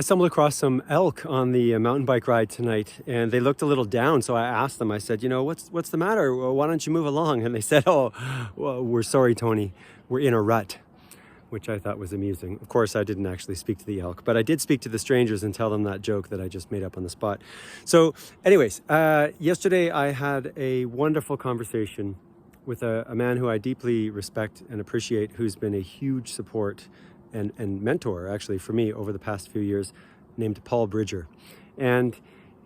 I stumbled across some elk on the mountain bike ride tonight, and they looked a little down. So I asked them, I said, what's the matter? Well, why don't you move along? And they said, oh, well, we're sorry, Tony. We're in a rut, which I thought was amusing. Of course, I didn't actually speak to the elk, but I did speak to the strangers and tell them that joke that I just made up on the spot. So anyways, yesterday I had a wonderful conversation with a man who I deeply respect and appreciate, who's been a huge support and mentor actually for me over the past few years, named Paul Bridger. And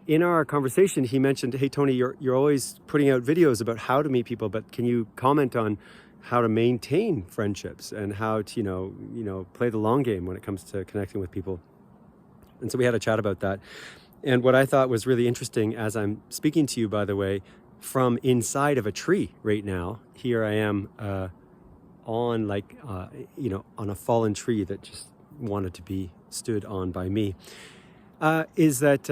in our conversation, he mentioned, hey, Tony, you're always putting out videos about how to meet people, but can you comment on how to maintain friendships and how to, play the long game when it comes to connecting with people? And so we had a chat about that. And what I thought was really interesting, as I'm speaking to you, by the way, from inside of a tree right now, here I am, on on a fallen tree that just wanted to be stood on by me, is that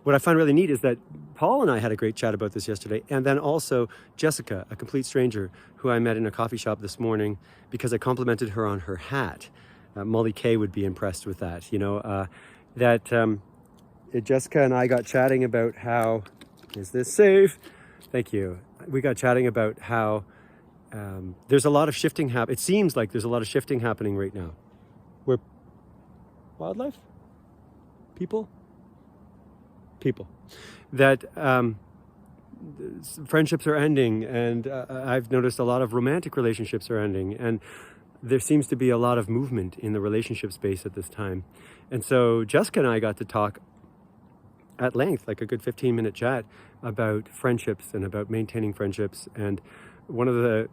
what I find really neat is that Paul and I had a great chat about this yesterday. And then also Jessica, a complete stranger who I met in a coffee shop this morning because I complimented her on her hat. Molly Kay would be impressed with that, Jessica and I got chatting about how, is this safe? Thank you. We got chatting about how there's a lot of shifting it seems like there's a lot of shifting happening right now. Where wildlife? People? That friendships are ending, and I've noticed a lot of romantic relationships are ending, and there seems to be a lot of movement in the relationship space at this time. And so Jessica and I got to talk at length, like a good 15-minute chat, about friendships and about maintaining friendships. And one of the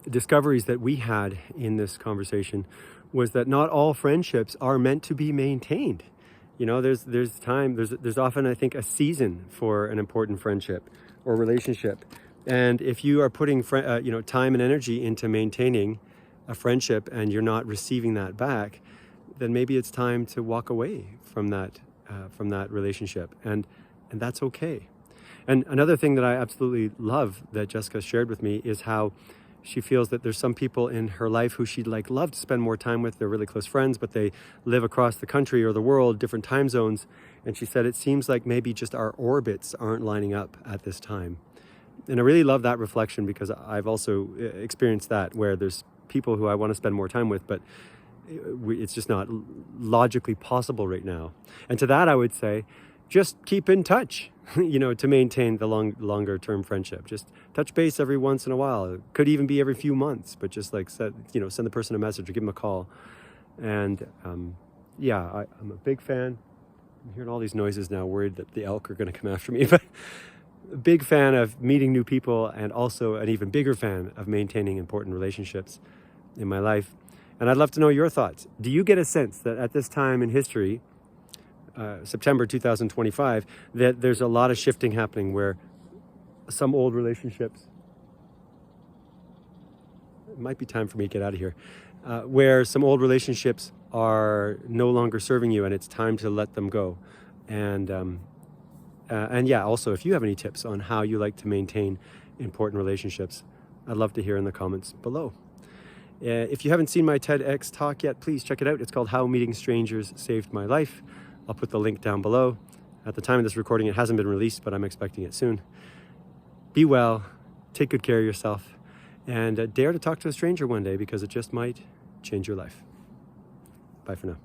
discoveries that we had in this conversation was that not all friendships are meant to be maintained. There's often, I think, a season for an important friendship or relationship. And if you are putting time and energy into maintaining a friendship and you're not receiving that back, then maybe it's time to walk away from that relationship, and that's okay. And another thing that I absolutely love that Jessica shared with me is how she feels that there's some people in her life who she'd love to spend more time with. They're really close friends, but they live across the country or the world, different time zones. And she said, it seems like maybe just our orbits aren't lining up at this time. And I really love that reflection, because I've also experienced that, where there's people who I want to spend more time with, but it's just not logically possible right now. And to that, I would say, just keep in touch, to maintain the longer term friendship. Just touch base every once in a while. It could even be every few months, but just send the person a message or give them a call. And I'm a big fan. I'm hearing all these noises now, worried that the elk are going to come after me, but a big fan of meeting new people, and also an even bigger fan of maintaining important relationships in my life. And I'd love to know your thoughts. Do you get a sense that at this time in history, September 2025, that there's a lot of shifting happening, where some old relationships, it might be time for me to get out of here, where some old relationships are no longer serving you and it's time to let them go? And also, if you have any tips on how you like to maintain important relationships, I'd love to hear in the comments below. If you haven't seen my TEDx talk yet, please check it out. It's called How Meeting Strangers Saved My Life. I'll put the link down below. At the time of this recording, it hasn't been released, but I'm expecting it soon. Be well, take good care of yourself, and dare to talk to a stranger one day, because it just might change your life. Bye for now.